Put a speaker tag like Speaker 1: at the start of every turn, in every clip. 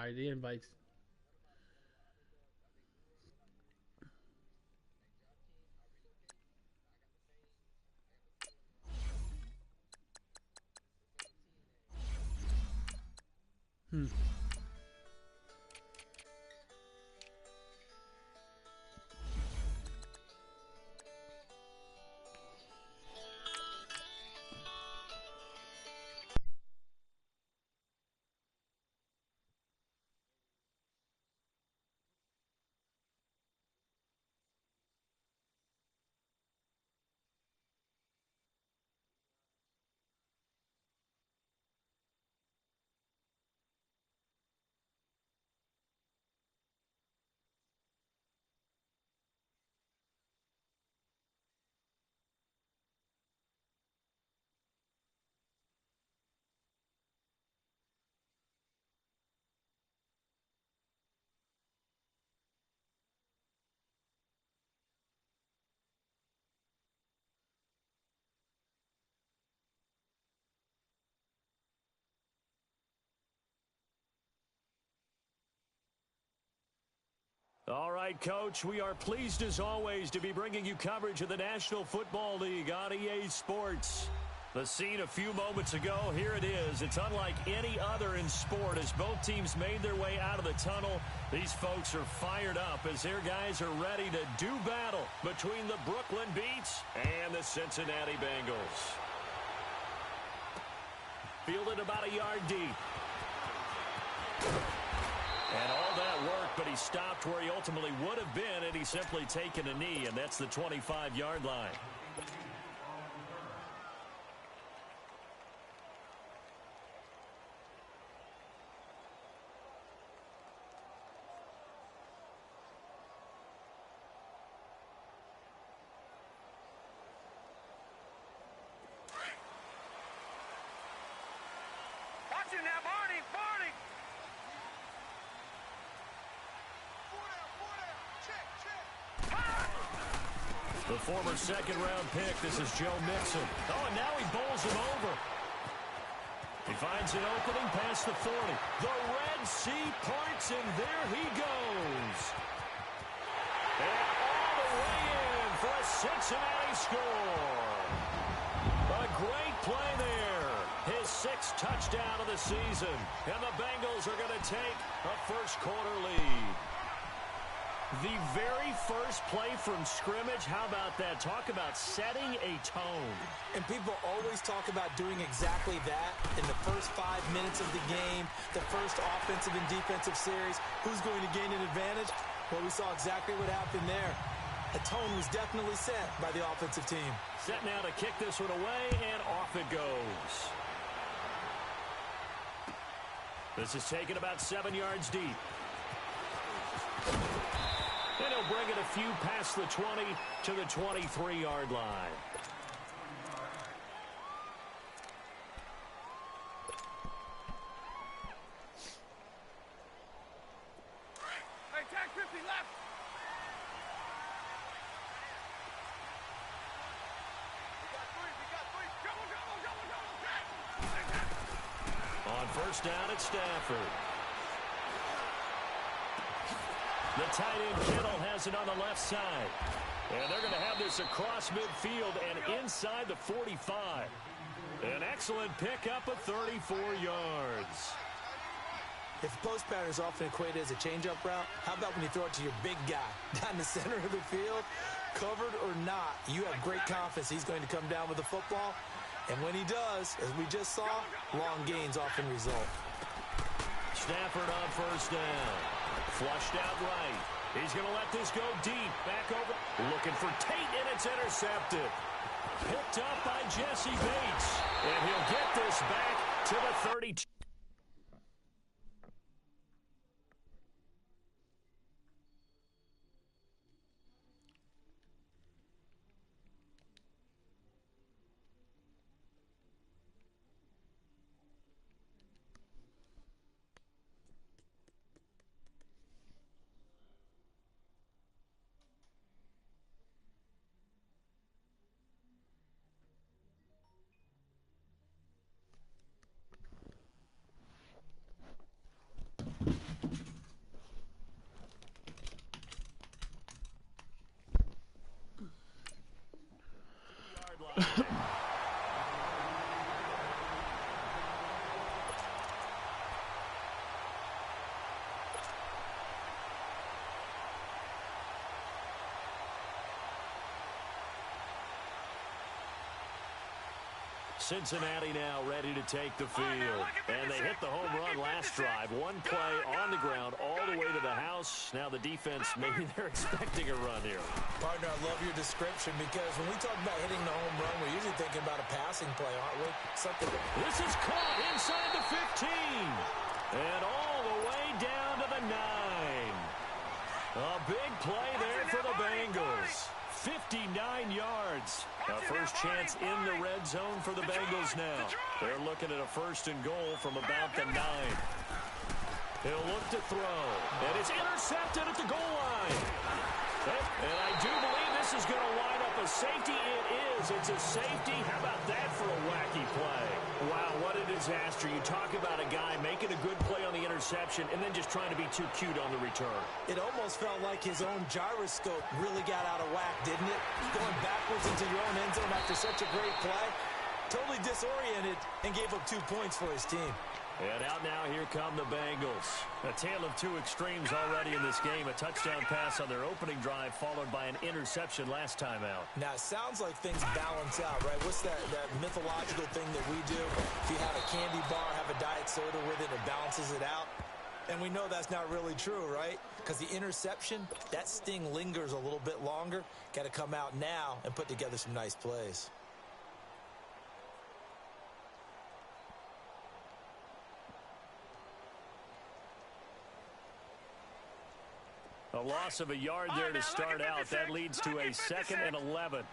Speaker 1: Alright, the invites.
Speaker 2: All right, Coach, we are pleased as always to be bringing you coverage of the National Football League on EA Sports. The scene a few moments ago, here it is. It's unlike any other in sport as both teams made their way out of the tunnel. These folks are fired up as their guys are ready to do battle between the Brooklyn Beats and the Cincinnati Bengals. Fielded about a yard deep. And all that work, but he stopped where he ultimately would have been had he simply taken a knee, and that's the 25-yard line.
Speaker 3: Watch him now, Barney, Barney!
Speaker 2: The former second-round pick, this is Joe Mixon. Oh, and now he bowls him over. He finds an opening past the 40. The Red Sea parts, and there he goes. And all the way in for a Cincinnati score. A great play there. His sixth touchdown of the season. And the Bengals are going to take a first-quarter lead. The very first play from scrimmage, how about that? Talk about setting a tone.
Speaker 4: And people always talk about doing exactly that in the first 5 minutes of the game, the first offensive and defensive series. Who's going to gain an advantage? Well, we saw exactly what happened there. A tone was definitely set by the offensive team.
Speaker 2: Set now to kick this one away, and off it goes. This is taken about 7 yards deep. And he'll bring it a few past the 20 to the 23-yard line.
Speaker 3: Hey, tag 50 left! We got three! Double!
Speaker 2: On first down, it's Stafford. The tight end Kittle has it on the left side. And they're going to have this across midfield and inside the 45. An excellent pickup of 34 yards.
Speaker 4: If post pattern is often equated as a change-up route, how about when you throw it to your big guy down the center of the field? Covered or not, you have great confidence he's going to come down with the football. And when he does, as we just saw, long gains often result.
Speaker 2: Stafford on first down. Flushed out right. He's going to let this go deep. Back over. Looking for Tate, and it's intercepted. Picked up by Jesse Bates. And he'll get this back to the 32. Cincinnati now ready to take the field. And they hit the home run last drive. One play on the ground all the way to the house. Now the defense, maybe they're expecting a run here.
Speaker 4: Partner, I love your description because when we talk about hitting the home run, we're usually thinking about a passing play, aren't we? Something.
Speaker 2: This is caught inside the 15. And all the way down to the 9. A big play there for the Bengals. 59 yards. A first chance in the red zone for the Bengals now. They're looking at a first and goal from about the 9. He'll look to throw. And it's intercepted at the goal line. And I do believe this is going to line up a safety. It is. It's a safety. How about that for a wacky play? Wow, what a disaster. You talk about a guy making a good play on the interception and then just trying to be too cute on the return.
Speaker 4: It almost felt like his own gyroscope really got out of whack, didn't it? Going backwards into your own end zone after such a great play. Totally disoriented and gave up 2 points for his team.
Speaker 2: And out now, here come the Bengals. A tale of two extremes already in this game. A touchdown pass on their opening drive, followed by an interception last time out.
Speaker 4: Now, it sounds like things balance out, right? What's that mythological thing that we do? If you have a candy bar, have a diet soda with it, it balances it out. And we know that's not really true, right? Because the interception, that sting lingers a little bit longer. Got to come out now and put together some nice plays.
Speaker 2: A loss of a yard there to start out. That leads to a 2nd and 11.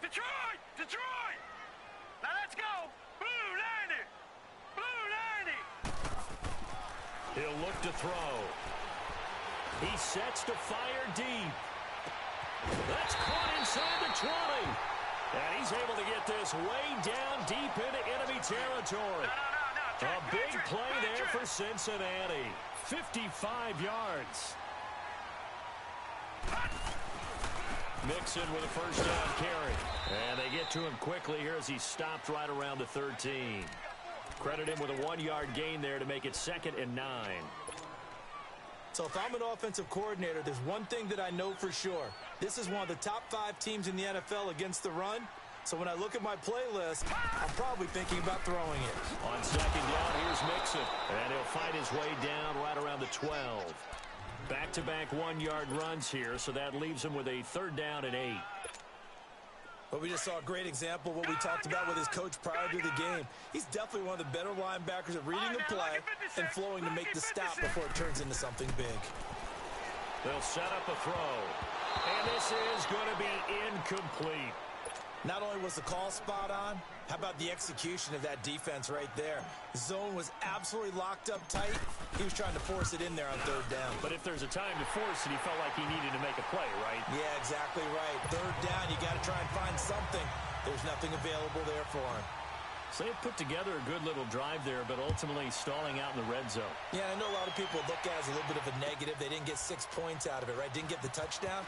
Speaker 3: Detroit! Detroit! Now let's go! Blue 90! Blue 90!
Speaker 2: He'll look to throw. He sets to fire deep. That's caught inside the 20. And he's able to get this way down deep into enemy territory. A big play there for Cincinnati. 55 yards. Mixon with a first down carry. And they get to him quickly here as he stopped right around the 13. Credit him with a 1-yard gain there to make it 2nd and 9.
Speaker 4: So if I'm an offensive coordinator, there's one thing that I know for sure. This is one of the top 5 teams in the NFL against the run. So when I look at my playlist, I'm probably thinking about throwing it.
Speaker 2: On 2nd down, here's Mixon. And he'll find his way down right around the 12. Back-to-back 1-yard runs here, so that leaves him with a 3rd down and 8.
Speaker 4: But we just saw a great example of what we talked about with his coach prior to the game. He's definitely one of the better linebackers at reading the play and flowing to make the stop before it turns into something big.
Speaker 2: They'll set up a throw. And this is going to be incomplete.
Speaker 4: Not only was the call spot on, how about the execution of that defense right there? The zone was absolutely locked up tight. He was trying to force it in there on 3rd down.
Speaker 2: But if there's a time to force it, he felt like he needed to make a play, right?
Speaker 4: Yeah, exactly right. 3rd down, you got to try and find something. There's nothing available there for him.
Speaker 2: So they put together a good little drive there, but ultimately stalling out in the red zone.
Speaker 4: Yeah, I know a lot of people look at it as a little bit of a negative. They didn't get 6 points out of it, right? Didn't get the touchdown.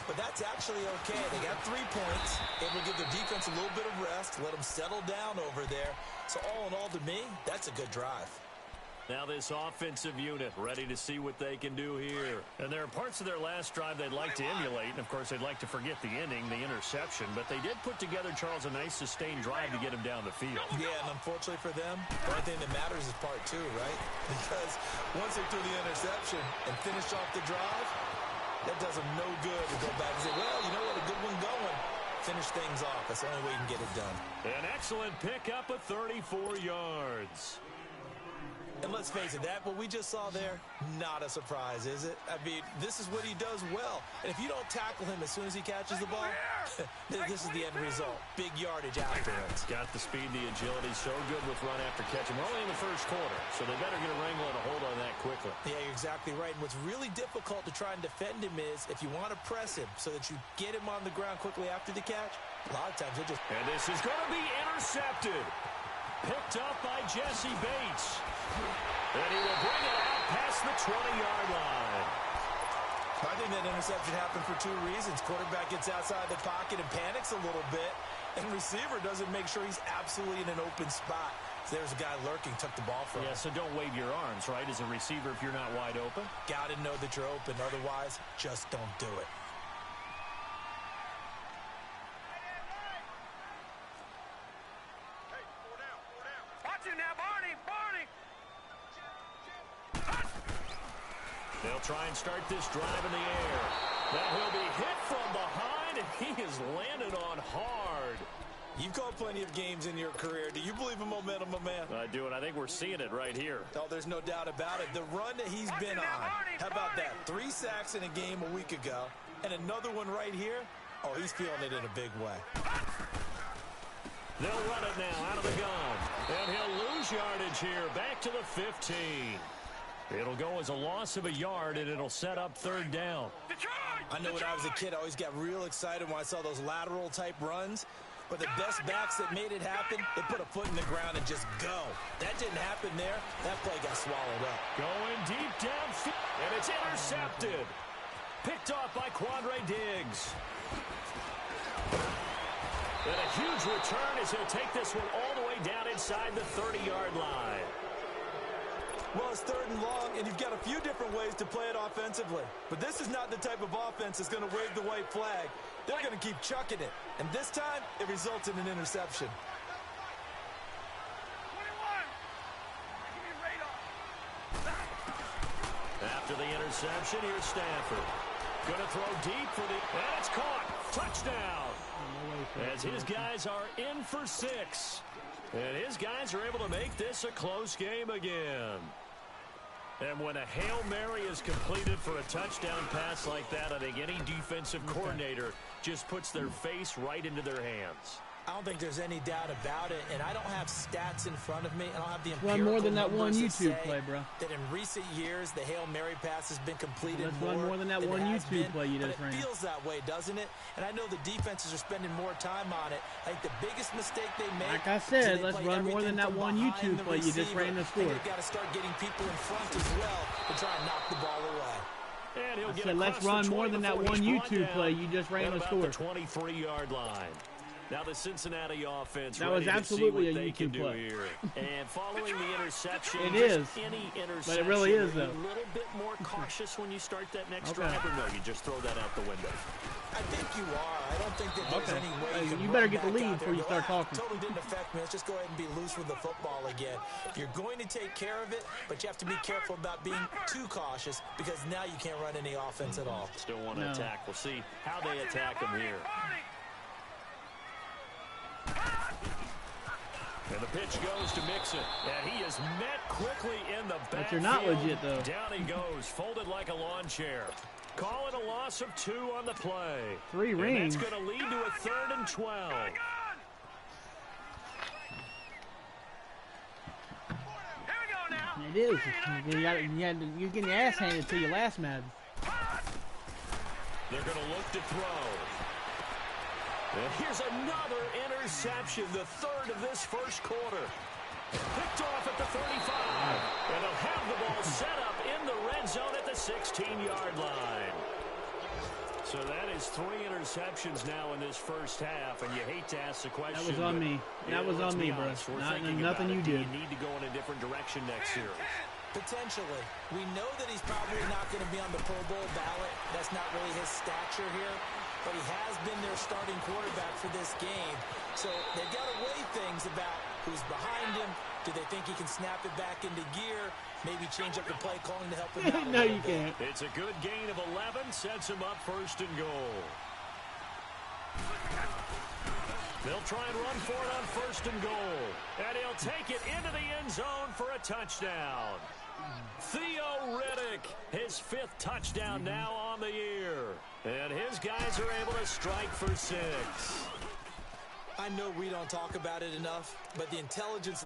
Speaker 4: But that's actually okay. They got 3 points. Able to give their defense a little bit of rest, let them settle down over there. So all in all, to me, that's a good drive.
Speaker 2: Now this offensive unit ready to see what they can do here. And there are parts of their last drive they'd like to emulate. And, of course, they'd like to forget the inning, the interception. But they did put together, Charles, a nice sustained drive to get him down the field.
Speaker 4: Yeah, and unfortunately for them, the only thing that matters is part 2, right? Because once they threw the interception and finished off the drive, that does them no good to go back and say, well, you know what, a good one going. Finish things off. That's the only way you can get it done.
Speaker 2: An excellent pickup of 34 yards.
Speaker 4: And let's face it, that what we just saw there, not a surprise, is it? I mean, this is what he does well. And if you don't tackle him as soon as he catches the ball, this is the end result. Big yardage afterwards.
Speaker 2: Got the speed, the agility, so good with run after catch. We're only in the first quarter, so they better get a wrangle and a hold on that quickly.
Speaker 4: Yeah, you're exactly right. And what's really difficult to try and defend him is if you want to press him so that you get him on the ground quickly after the catch, a lot of times he'll just...
Speaker 2: And this is going to be intercepted. Picked up by Jesse Bates. And he will bring it out past the 20-yard line.
Speaker 4: I think that interception happened for 2 reasons. Quarterback gets outside the pocket and panics a little bit, and receiver doesn't make sure he's absolutely in an open spot. So there's a guy lurking, took the ball from him.
Speaker 2: Yeah, so don't wave your arms, right, as a receiver if you're not wide open.
Speaker 4: Got to know that you're open. Otherwise, just don't do it.
Speaker 2: They'll try and start this drive in the air. Now he'll be hit from behind, and he is landed on hard.
Speaker 4: You've called plenty of games in your career. Do you believe in momentum, my man?
Speaker 2: I do, and I think we're seeing it right here.
Speaker 4: Oh, there's no doubt about it. The run that he's been on. How about that? 3 sacks in a game a week ago, and another one right here. Oh, he's feeling it in a big way.
Speaker 2: They'll run it now out of the gun. And he'll lose yardage here. Back to the 15. It'll go as a loss of a yard, and it'll set up 3rd down.
Speaker 4: I know when I was a kid, I always got real excited when I saw those lateral-type runs. But the best backs that made it happen, they put a foot in the ground and just go. That didn't happen there. That play got swallowed up.
Speaker 2: Going deep downfield, and it's intercepted. Picked off by Quandre Diggs. And a huge return as he'll take this one all the way down inside the 30-yard line.
Speaker 4: Well, it's 3rd and long, and you've got a few different ways to play it offensively. But this is not the type of offense that's going to wave the white flag. They're going to keep chucking it. And this time, it results in an interception.
Speaker 3: 21.
Speaker 2: After the interception, here's Stafford. Going to throw deep for the... And it's caught. Touchdown. As his guys are in for 6. And his guys are able to make this a close game again. And when a Hail Mary is completed for a touchdown pass like that, I think any defensive coordinator just puts their face right into their hands.
Speaker 4: I don't think there's any doubt about it, and I don't have stats in front of me. I don't have the
Speaker 1: Run more than that one YouTube play, bro.
Speaker 4: That in recent years, the Hail Mary pass has been completed
Speaker 1: more than that one YouTube play you just ran.
Speaker 4: It feels that way, doesn't it? And I know the defenses are spending more time on it. I think the biggest mistake they make,
Speaker 1: like I said, let's run more than that one YouTube play you just ran the score.
Speaker 4: They've got to start getting people in front as well to try and knock the ball away.
Speaker 2: And he'll get
Speaker 1: let's run more than that one YouTube play you just ran the score.
Speaker 2: The 23-yard line. Now the Cincinnati offense.
Speaker 1: That was absolutely a YouTube play.
Speaker 2: Here. And following the interception,
Speaker 1: it is.
Speaker 2: Any interception,
Speaker 1: but it really is though.
Speaker 2: A little bit more cautious when you start that next drive, or no? You just throw that out the window.
Speaker 4: I think you are. I don't think that there's any way
Speaker 1: you better get the lead before you start talking.
Speaker 4: Totally didn't affect me. Let's just go ahead and be loose with the football again. You're going to take care of it, but you have to be careful about being too cautious because now you can't run any offense at all.
Speaker 2: Still want to attack. We'll see how they attack him here. And the pitch goes to Mixon, and he is met quickly in the backfield.
Speaker 1: But you're not legit, though.
Speaker 2: Down he goes, folded like a lawn chair. Calling a loss of 2 on the play.
Speaker 1: 3 rings.
Speaker 2: And that's going to lead to a 3rd and 12.
Speaker 3: Here we go now.
Speaker 1: It is. You're getting your ass handed to you last match.
Speaker 2: They're going to look to throw. And here's another interception, the 3rd of this first quarter. Picked off at the 35. And they'll have the ball set up in the red zone at the 16-yard line. So that is 3 interceptions now in this first half, and you hate to ask the question.
Speaker 1: That was on me. That was on me, bro. Nothing you did.
Speaker 2: You need to go in a different direction next series.
Speaker 4: Potentially. We know that he's probably not going to be on the Pro Bowl ballot. That's not really his stature here. But he has been their starting quarterback for this game. So they've got to weigh things about who's behind him. Do they think he can snap it back into gear? Maybe change up the play calling to help him out.
Speaker 1: No, you can't.
Speaker 2: It's a good gain of 11. Sets him up 1st and goal. They'll try and run for it on 1st and goal. And he'll take it into the end zone for a touchdown. Theo Riddick, his 5th touchdown now on the year. And his guys are able to strike for 6.
Speaker 4: I know we don't talk about it enough, but the intelligence